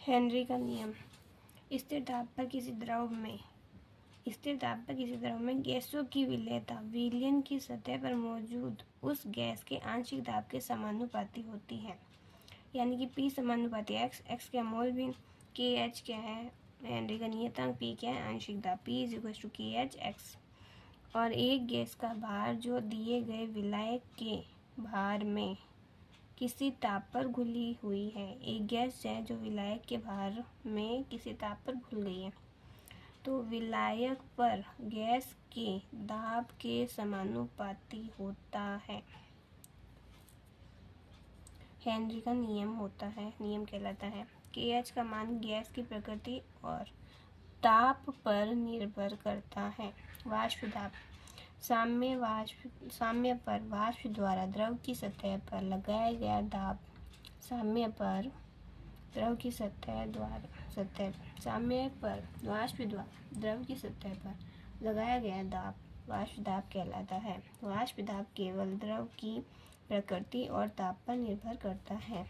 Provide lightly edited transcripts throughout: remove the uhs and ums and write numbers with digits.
Henry का नियम। स्थिर दाब पर किसी द्रव में गैसों की विलेयता विलयन की सतह पर मौजूद उस गैस के आंशिक दाब के समानुपाती होती है। यानी कि P समानुपाती x क्या मोल भिन्न, KH क्या है हेनरी का नियतांक, P क्या है आंशिक दाब, P = KH x। और एक गैस का भार जो दिए गए विलायक के भार में किसी ताप पर घुली हुई है। एक गैस है जो विलायक के भार में किसी ताप पर घुल गई है, तो विलायक पर गैस के दाब के समानुपाती होता है। हेनरी का नियम कहलाता है। KH का मान गैस की प्रकृति और ताप पर निर्भर करता है। वाष्प दाब। साम्य पर वाष्प द्वारा द्रव की सतह पर लगाया गया दाब वाष्प दाब कहलाता है। वाष्प दाब केवल द्रव की प्रकृति और ताप पर निर्भर करता है।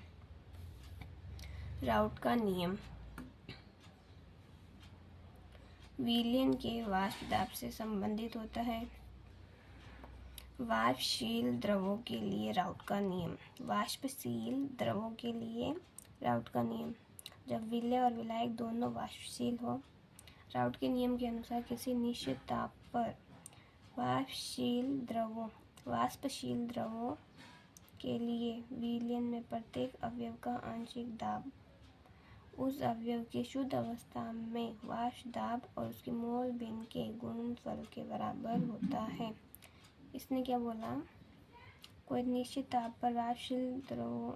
राउट का नियम विलयन के वाष्प दाब से संबंधित होता है। वाष्पशील द्रवों के लिए राउट का नियम। जब विलय और विलायक दोनों वाष्पशील हो। राउट के नियम के अनुसार किसी निश्चित ताप पर वाष्पशील द्रवों के लिए विलयन में प्रत्येक अवयव का आंशिक दाब उस अवयव के शुद्ध अवस्था में वाष्प दाब और उसके मोल भिन्न के गुणनफल के बराबर होता है। इसने क्या बोला, कोई निश्चित ताप पर वाष्पशील द्रवों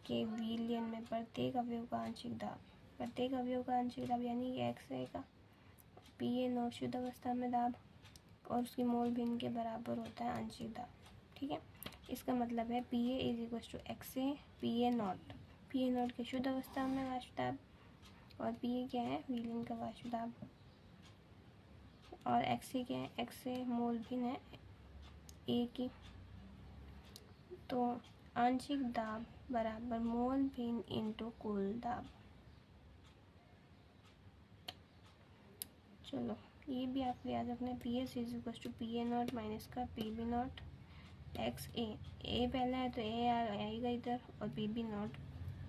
के विलयन में प्रत्येक अवयव का आंशिक दाब यानी x का PA0 शुद्ध अवस्था में दाब और उसकी मोल भिन्न के बराबर होता है आंशिक दाब। ठीक है, इसका मतलब है PA = XA PA0 के शुद्ध अवस्था में वाष्प दाब और PA क्या है विलयन का वाष्प दाब, और XA क्या है XA मोल भिन्न है A की। तो आंशिक दाब बराबर मोल भिन्न इंटू कुल दाब। चलो ये भी आपको याद रखना है। PS = PA0 माइनस का PB0 XA। A पहला है तो A आएगा इधर और PB0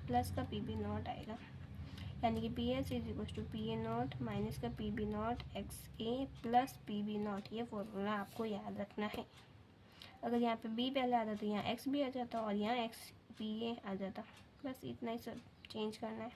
प्लस का PB0 आएगा, यानी कि PS = PA0 माइनस का PB0 XA प्लस PB0। ये फॉर्मूला आपको याद रखना है। अगर यहाँ पे B पहले आता तो यहाँ X भी आ जाता और यहाँ XPA आ जाता। बस इतना ही सब चेंज करना है।